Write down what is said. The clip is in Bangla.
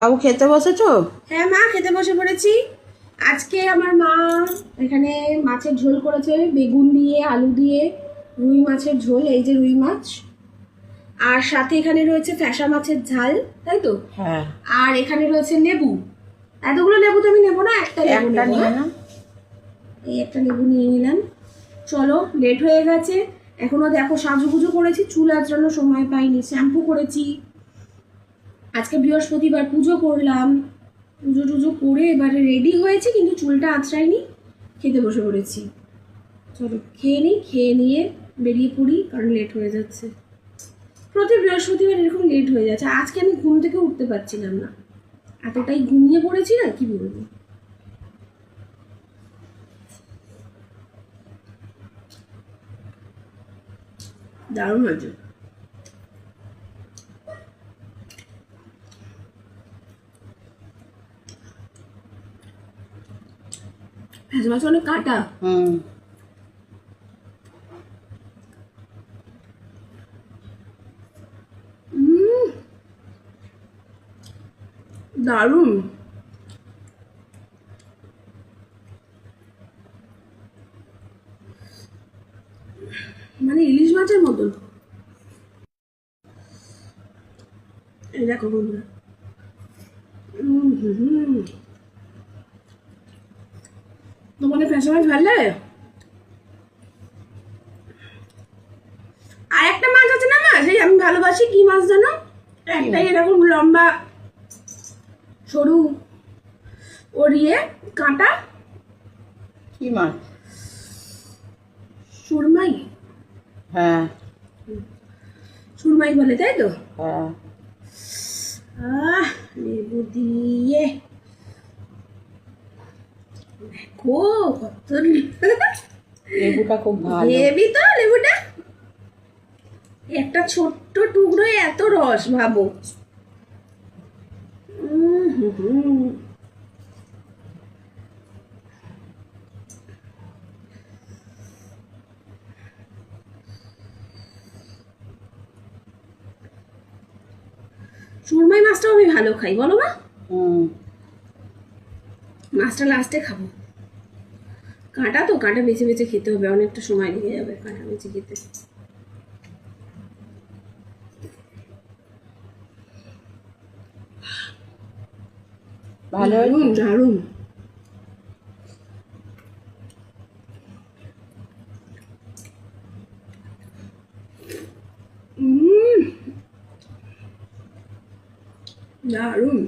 বাবু খেতে বসেছো? হ্যাঁ মা, খেতে বসে পড়েছি। আজকে আমার মা এখানে মাছের ঝোল করেছে, বেগুন দিয়ে আলু দিয়ে রুই মাছের ঝোল। এই যে রুই মাছ, আর সাথে এখানে রয়েছে ফ্যাসা মাছের ঝাল, তাই তো? হ্যাঁ, আর এখানে রয়েছে লেবু। এতগুলো লেবু তো আমি নেবো না, একটা লেবু একটা নেবো। নিয়ে না। এই একটা লেবু নিয়ে নিলাম। চলো, লেট হয়ে গেছে। এখনো দেখো সাজুগুজু করেছি, চুল আঁচড়ানোর সময় পাইনি, শ্যাম্পু করেছি। আজকে বৃহস্পতিবার, পুজো করলাম, পুজো টুজো করে এবারে রেডি হয়েছি, কিন্তু চুলটা আঁচড়াইনি। খেতে বসে পড়েছি। চলো খেয়ে নিই, খেয়ে নিয়ে বেরিয়ে পড়ি, কারণ লেট হয়ে যাচ্ছে। প্রতি বৃহস্পতিবার এরকম লেট হয়ে যাচ্ছে। আজকে আমি ঘুম থেকে উঠতে পারছিলাম না, এতটাই ঘুমিয়ে পড়েছি না, কি বলবো। দারুণ হয়েছে। ভেজ মাছ অনেক কাটা। হুম। দারুণ। মানে ইলিশ মাছের মতন। এই দেখো বন্ধুরা। তোমাদের ফ্যাসা মাছ ভালো লাগে? আর একটা মাছ আছে না মাছ, এই আমি ভালোবাসি, কি মাছ জানো? একটাই এরকম লম্বা সরু ওরিয়ে কাঁটা। কি মাছ? সুরমাই। হ্যাঁ। সুরমাই বলে, তাই তো? হ্যাঁ। লেবু দিয়ে দেখো কত লেবুটা খুব ভালো। হেভি তো লেবুটা। একটা ছোট্ট টুকরোয় এত রস, ভাবো। সুরমাই মাছটাও আমি ভালো খাই, বলো মা? হুম। মাছটা লাস্টে খাবো। কাঁটা তো, কাঁটা বেছে বেছে খেতে হবে, অনেকটা সময় লেগে যাবে কাঁটা বেছে খেতে। ভালো দারুণ হয়েছে। দারুণ। দারুণ।